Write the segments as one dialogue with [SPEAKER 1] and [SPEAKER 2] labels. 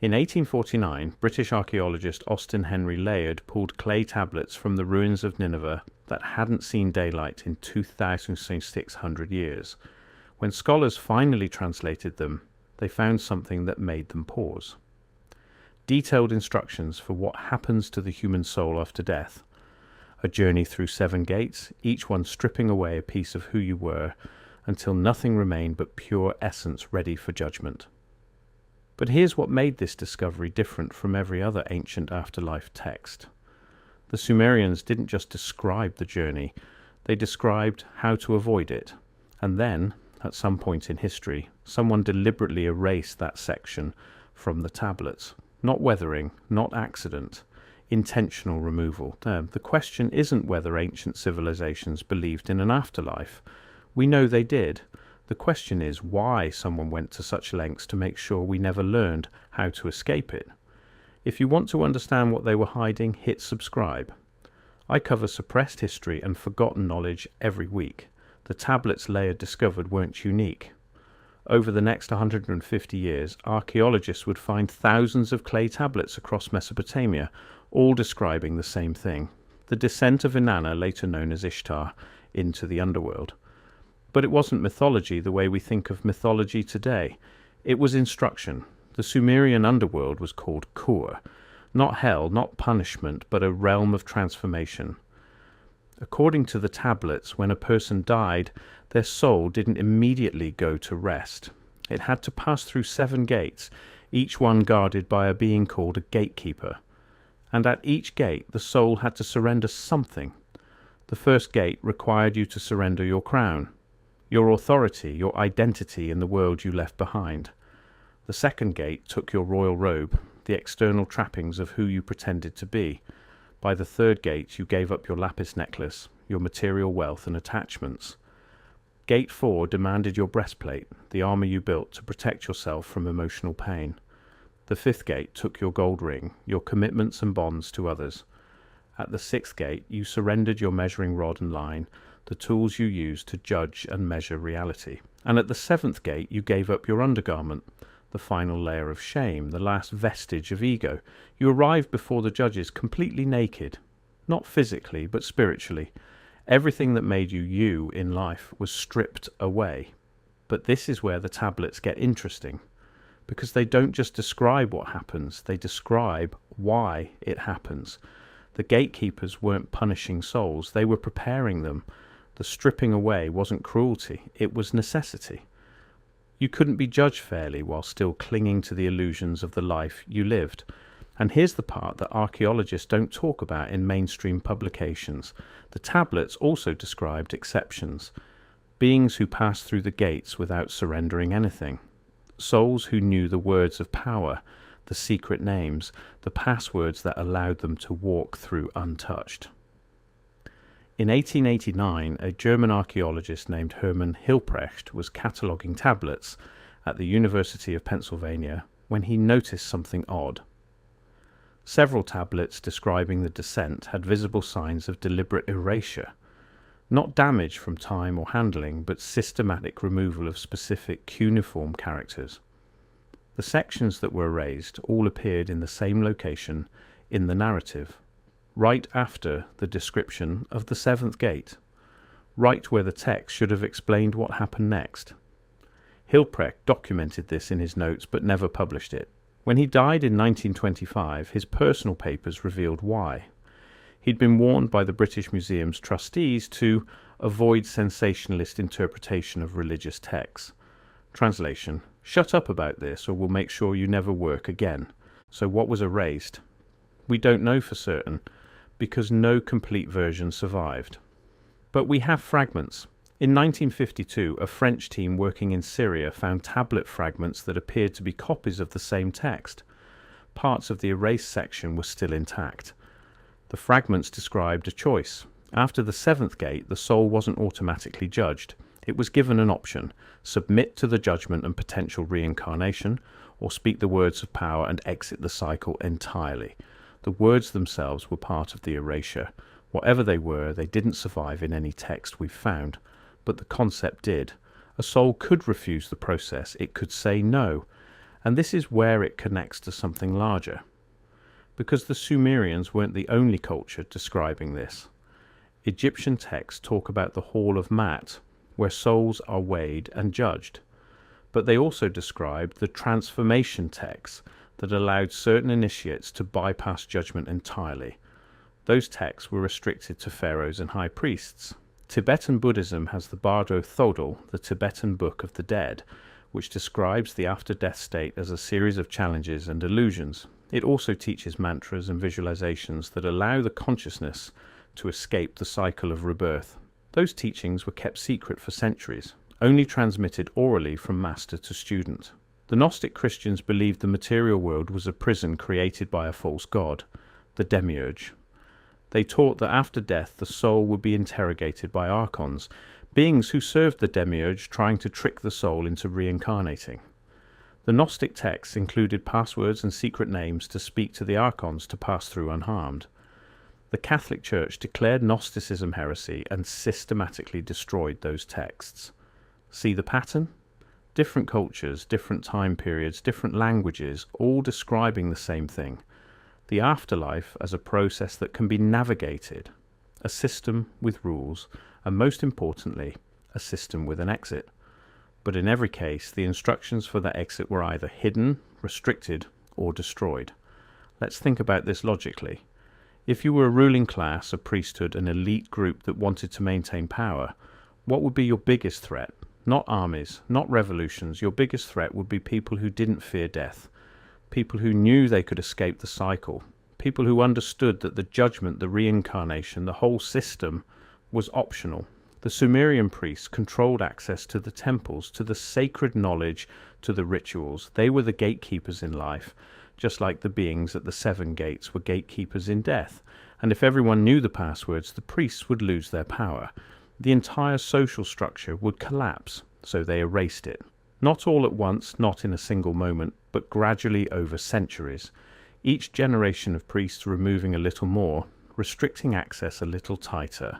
[SPEAKER 1] In 1849, British archaeologist Austen Henry Layard pulled clay tablets from the ruins of Nineveh that hadn't seen daylight in 2,600 years. When scholars finally translated them, they found something that made them pause. Detailed instructions for what happens to the human soul after death. A journey through 7 gates, each one stripping away a piece of who you were, until nothing remained but pure essence ready for judgment. But here's what made this discovery different from every other ancient afterlife text. The Sumerians didn't just describe the journey, they described how to avoid it. And then, at some point in history, someone deliberately erased that section from the tablets. Not weathering, not accident, intentional removal. The question isn't whether ancient civilizations believed in an afterlife. We know they did. The question is why someone went to such lengths to make sure we never learned how to escape it. If you want to understand what they were hiding, hit subscribe. I cover suppressed history and forgotten knowledge every week. The tablets Layard discovered weren't unique. Over the next 150 years, archaeologists would find thousands of clay tablets across Mesopotamia, all describing the same thing: the descent of Inanna, later known as Ishtar, into the underworld. But it wasn't mythology the way we think of mythology today. It was instruction. The Sumerian underworld was called Kur. Not hell, not punishment, but a realm of transformation. According to the tablets, when a person died, their soul didn't immediately go to rest. It had to pass through 7 gates, each one guarded by a being called a gatekeeper. And at each gate, the soul had to surrender something. The first gate required you to surrender your crown, your authority, your identity in the world you left behind. The second gate took your royal robe, the external trappings of who you pretended to be. By the third gate, you gave up your lapis necklace, your material wealth and attachments. Gate 4 demanded your breastplate, the armor you built to protect yourself from emotional pain. The 5th gate took your gold ring, your commitments and bonds to others. At the 6th gate, you surrendered your measuring rod and line, the tools you used to judge and measure reality. And at the 7th gate, you gave up your undergarment, the final layer of shame, the last vestige of ego. You arrived before the judges completely naked, not physically, but spiritually. Everything that made you you in life was stripped away. But this is where the tablets get interesting, because they don't just describe what happens, they describe why it happens. The gatekeepers weren't punishing souls, they were preparing them. The stripping away wasn't cruelty, it was necessity. You couldn't be judged fairly while still clinging to the illusions of the life you lived. And here's the part that archaeologists don't talk about in mainstream publications. The tablets also described exceptions. Beings who passed through the gates without surrendering anything. Souls who knew the words of power, the secret names, the passwords that allowed them to walk through untouched. In 1889, a German archaeologist named Hermann Hilprecht was cataloguing tablets at the University of Pennsylvania when he noticed something odd. Several tablets describing the descent had visible signs of deliberate erasure, not damage from time or handling, but systematic removal of specific cuneiform characters. The sections that were erased all appeared in the same location in the narrative, right after the description of the 7th gate, right where the text should have explained what happened next. Hilprecht documented this in his notes but never published it. When he died in 1925, his personal papers revealed why. He'd been warned by the British Museum's trustees to avoid sensationalist interpretation of religious texts. Translation: shut up about this or we'll make sure you never work again. So what was erased? We don't know for certain, because no complete version survived. But we have fragments. In 1952, a French team working in Syria found tablet fragments that appeared to be copies of the same text. Parts of the erased section were still intact. The fragments described a choice. After the 7th gate, the soul wasn't automatically judged. It was given an option: submit to the judgment and potential reincarnation, or speak the words of power and exit the cycle entirely. The words themselves were part of the erasure. Whatever they were, they didn't survive in any text we've found. But the concept did. A soul could refuse the process. It could say no. And this is where it connects to something larger. Because the Sumerians weren't the only culture describing this. Egyptian texts talk about the Hall of Mat, where souls are weighed and judged. But they also described the transformation texts that allowed certain initiates to bypass judgment entirely. Those texts were restricted to pharaohs and high priests. Tibetan Buddhism has the Bardo Thodol, the Tibetan Book of the Dead, which describes the after-death state as a series of challenges and illusions. It also teaches mantras and visualizations that allow the consciousness to escape the cycle of rebirth. Those teachings were kept secret for centuries, only transmitted orally from master to student. The Gnostic Christians believed the material world was a prison created by a false god, the demiurge. They taught that after death the soul would be interrogated by archons, beings who served the demiurge, trying to trick the soul into reincarnating. The Gnostic texts included passwords and secret names to speak to the archons to pass through unharmed. The Catholic Church declared Gnosticism heresy and systematically destroyed those texts. See the pattern? Different cultures, different time periods, different languages, all describing the same thing. The afterlife as a process that can be navigated, a system with rules, and most importantly, a system with an exit. But in every case, the instructions for that exit were either hidden, restricted, or destroyed. Let's think about this logically. If you were a ruling class, a priesthood, an elite group that wanted to maintain power, what would be your biggest threat? Not armies, not revolutions. Your biggest threat would be people who didn't fear death, people who knew they could escape the cycle, people who understood that the judgment, the reincarnation, the whole system was optional. The Sumerian priests controlled access to the temples, to the sacred knowledge, to the rituals. They were the gatekeepers in life, just like the beings at the seven gates were gatekeepers in death. And if everyone knew the passwords, the priests would lose their power. The entire social structure would collapse, so they erased it. Not all at once, not in a single moment, but gradually over centuries. Each generation of priests removing a little more, restricting access a little tighter,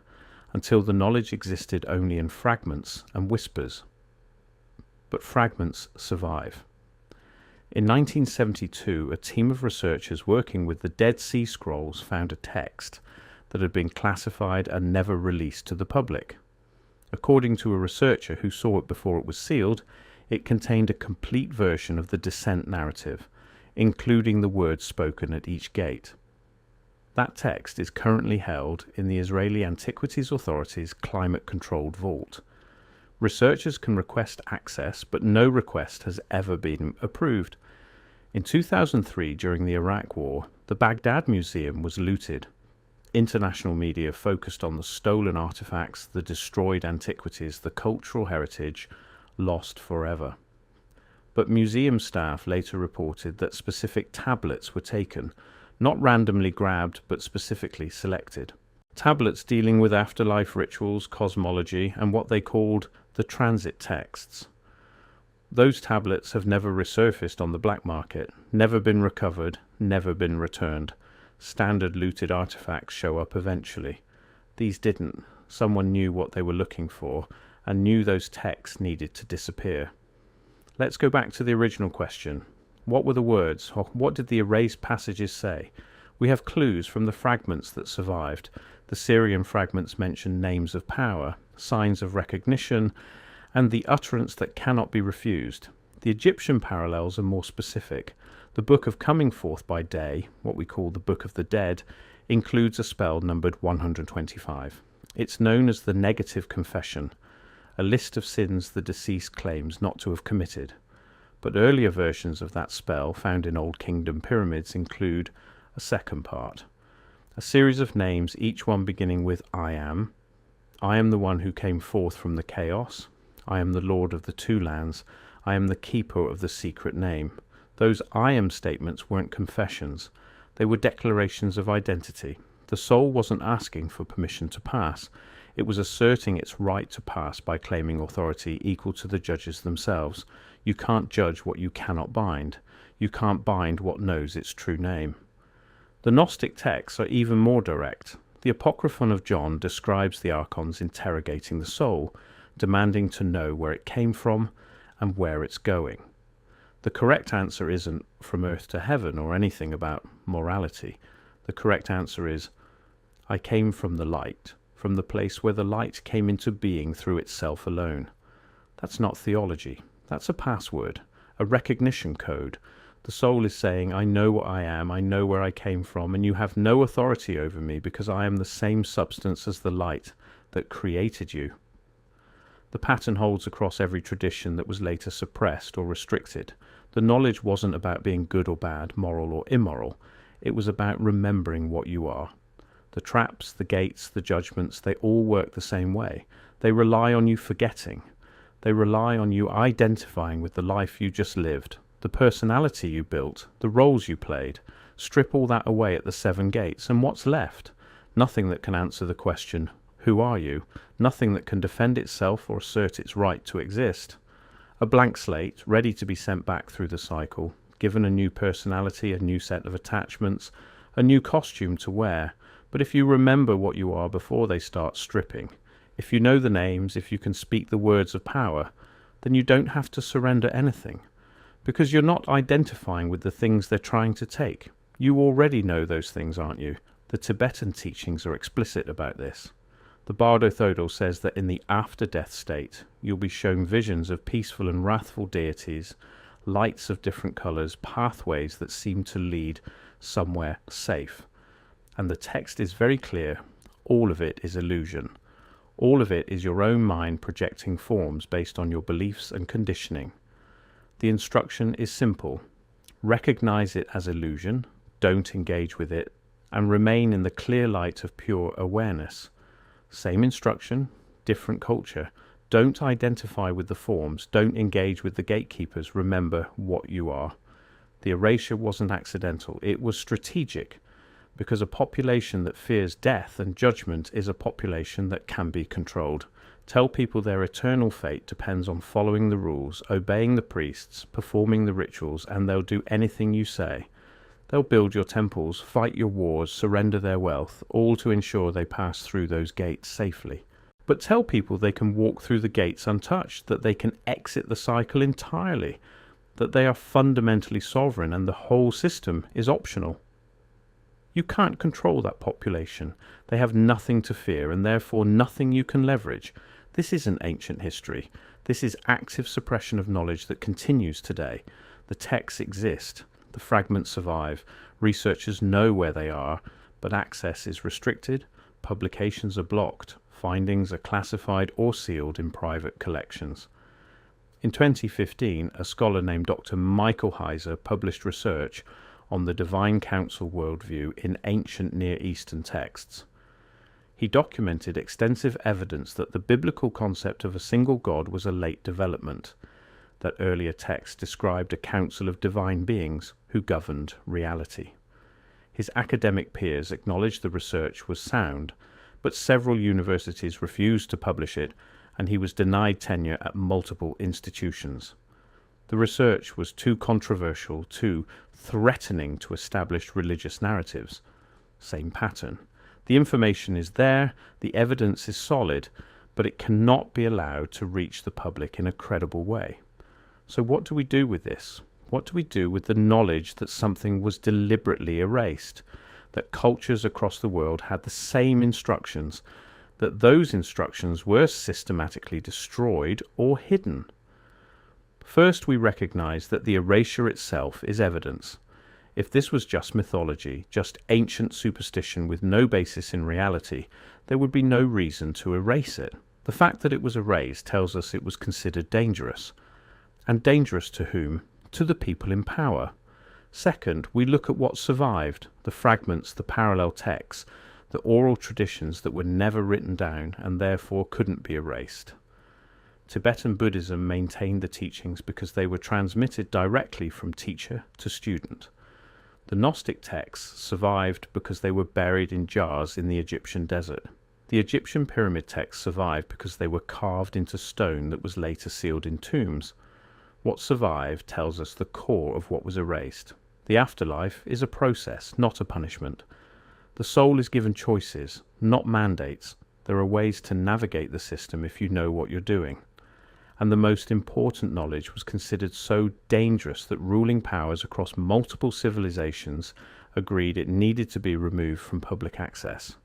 [SPEAKER 1] until the knowledge existed only in fragments and whispers. But fragments survive. In 1972, a team of researchers working with the Dead Sea Scrolls found a text that had been classified and never released to the public. According to a researcher who saw it before it was sealed, it contained a complete version of the descent narrative, including the words spoken at each gate. That text is currently held in the Israeli Antiquities Authority's climate-controlled vault. Researchers can request access, but no request has ever been approved. In 2003, during the Iraq War, the Baghdad Museum was looted. International media focused on the stolen artifacts, the destroyed antiquities, the cultural heritage lost forever. But museum staff later reported that specific tablets were taken, not randomly grabbed, but specifically selected. Tablets dealing with afterlife rituals, cosmology, and what they called the transit texts. Those tablets have never resurfaced on the black market, never been recovered, never been returned. Standard looted artifacts show up eventually. These didn't. Someone knew what they were looking for and knew those texts needed to disappear. Let's go back to the original question. What were the words? Or what did the erased passages say? We have clues from the fragments that survived. The Syrian fragments mention names of power, signs of recognition, and the utterance that cannot be refused. The Egyptian parallels are more specific. The Book of Coming Forth by Day, what we call the Book of the Dead, includes a spell numbered 125. It's known as the negative confession, a list of sins the deceased claims not to have committed. But earlier versions of that spell, found in Old Kingdom pyramids, include a second part. A series of names, each one beginning with I am the one who came forth from the chaos. I am the Lord of the Two Lands. I am the keeper of the secret name. Those I am statements weren't confessions. They were declarations of identity. The soul wasn't asking for permission to pass. It was asserting its right to pass by claiming authority equal to the judges themselves. You can't judge what you cannot bind. You can't bind what knows its true name. The Gnostic texts are even more direct. The Apocryphon of John describes the archons interrogating the soul, demanding to know where it came from and where it's going. The correct answer isn't from earth to heaven or anything about morality. The correct answer is, I came from the light, from the place where the light came into being through itself alone. That's not theology. That's a password, a recognition code. The soul is saying, I know what I am, I know where I came from, and you have no authority over me because I am the same substance as the light that created you. The pattern holds across every tradition that was later suppressed or restricted. The knowledge wasn't about being good or bad, moral or immoral. It was about remembering what you are. The traps, the gates, the judgments, they all work the same way. They rely on you forgetting. They rely on you identifying with the life you just lived, the personality you built, the roles you played. Strip all that away at the 7 gates, and what's left? Nothing that can answer the question, who are you? Nothing that can defend itself or assert its right to exist. A blank slate, ready to be sent back through the cycle, given a new personality, a new set of attachments, a new costume to wear. But if you remember what you are before they start stripping, if you know the names, if you can speak the words of power, then you don't have to surrender anything, because you're not identifying with the things they're trying to take. You already know those things, aren't you? The Tibetan teachings are explicit about this. The Bardo Thodol says that in the after-death state, you'll be shown visions of peaceful and wrathful deities, lights of different colours, pathways that seem to lead somewhere safe. And the text is very clear. All of it is illusion. All of it is your own mind projecting forms based on your beliefs and conditioning. The instruction is simple. Recognize it as illusion, don't engage with it, and remain in the clear light of pure awareness. Same instruction, different culture. Don't identify with the forms, don't engage with the gatekeepers, remember what you are. The erasure wasn't accidental, it was strategic, because a population that fears death and judgment is a population that can be controlled. Tell people their eternal fate depends on following the rules, obeying the priests, performing the rituals, and they'll do anything you say. They'll build your temples, fight your wars, surrender their wealth, all to ensure they pass through those gates safely. But tell people they can walk through the gates untouched, that they can exit the cycle entirely, that they are fundamentally sovereign and the whole system is optional. You can't control that population. They have nothing to fear and therefore nothing you can leverage. This isn't ancient history. This is active suppression of knowledge that continues today. The texts exist. The fragments survive. Researchers know where they are, but access is restricted. Publications are blocked. Findings are classified or sealed in private collections. In 2015, a scholar named Dr. Michael Heiser published research on the Divine Council worldview in ancient Near Eastern texts. He documented extensive evidence that the biblical concept of a single God was a late development, that earlier texts described a council of divine beings who governed reality. His academic peers acknowledged the research was sound, but several universities refused to publish it, and he was denied tenure at multiple institutions. The research was too controversial, too threatening to established religious narratives. Same pattern. The information is there, the evidence is solid, but it cannot be allowed to reach the public in a credible way. So what do we do with this? What do we do with the knowledge that something was deliberately erased, that cultures across the world had the same instructions, that those instructions were systematically destroyed or hidden? First, we recognize that the erasure itself is evidence. If this was just mythology, just ancient superstition with no basis in reality, there would be no reason to erase it. The fact that it was erased tells us it was considered dangerous. And dangerous to whom? To the people in power. Second, we look at what survived, the fragments, the parallel texts, the oral traditions that were never written down and therefore couldn't be erased. Tibetan Buddhism maintained the teachings because they were transmitted directly from teacher to student. The Gnostic texts survived because they were buried in jars in the Egyptian desert. The Egyptian pyramid texts survived because they were carved into stone that was later sealed in tombs. What survived tells us the core of what was erased. The afterlife is a process, not a punishment. The soul is given choices, not mandates. There are ways to navigate the system if you know what you're doing. and the most important knowledge was considered so dangerous that ruling powers across multiple civilizations agreed it needed to be removed from public access.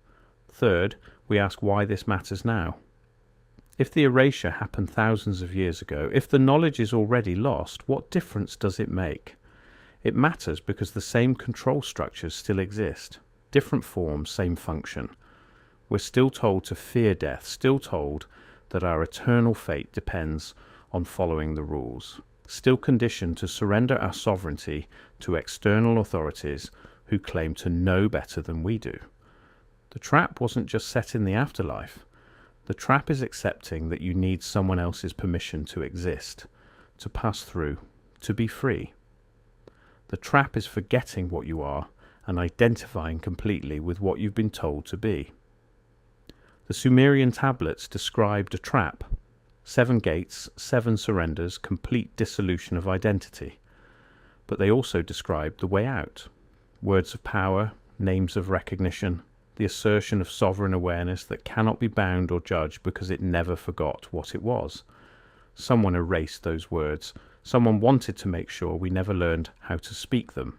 [SPEAKER 1] Third, we ask why this matters now. If the erasure happened thousands of years ago, if the knowledge is already lost, what difference does it make? It matters because the same control structures still exist. Different forms, same function. We're still told to fear death, still told that our eternal fate depends on following the rules, still conditioned to surrender our sovereignty to external authorities who claim to know better than we do. The trap wasn't just set in the afterlife. The trap is accepting that you need someone else's permission to exist, to pass through, to be free. The trap is forgetting what you are and identifying completely with what you've been told to be. The Sumerian tablets described a trap: 7 gates, 7 surrenders, complete dissolution of identity. But they also described the way out: words of power, names of recognition, the assertion of sovereign awareness that cannot be bound or judged because it never forgot what it was. Someone erased those words. Someone wanted to make sure we never learned how to speak them.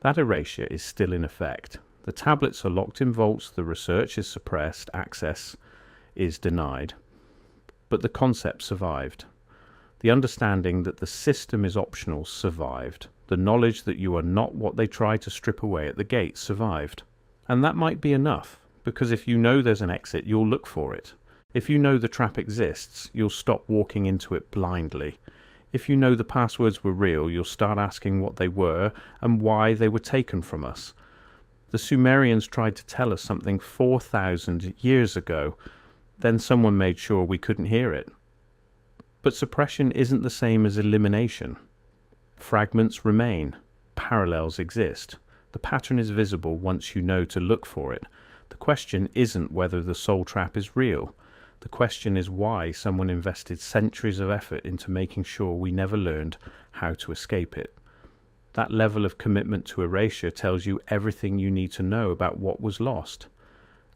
[SPEAKER 1] That erasure is still in effect. The tablets are locked in vaults, the research is suppressed, access is denied. But the concept survived. The understanding that the system is optional survived. The knowledge that you are not what they try to strip away at the gate survived. And that might be enough, because if you know there's an exit, you'll look for it. If you know the trap exists, you'll stop walking into it blindly. If you know the passwords were real, you'll start asking what they were and why they were taken from us. The Sumerians tried to tell us something 4,000 years ago, then someone made sure we couldn't hear it. But suppression isn't the same as elimination. Fragments remain. Parallels exist. The pattern is visible once you know to look for it. The question isn't whether the soul trap is real. The question is why someone invested centuries of effort into making sure we never learned how to escape it. That level of commitment to erasure tells you everything you need to know about what was lost.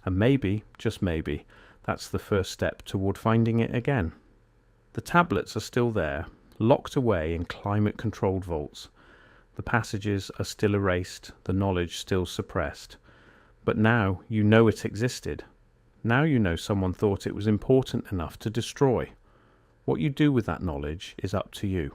[SPEAKER 1] And maybe, just maybe, that's the first step toward finding it again. The tablets are still there, locked away in climate-controlled vaults. The passages are still erased, the knowledge still suppressed. But now you know it existed. Now you know someone thought it was important enough to destroy. What you do with that knowledge is up to you.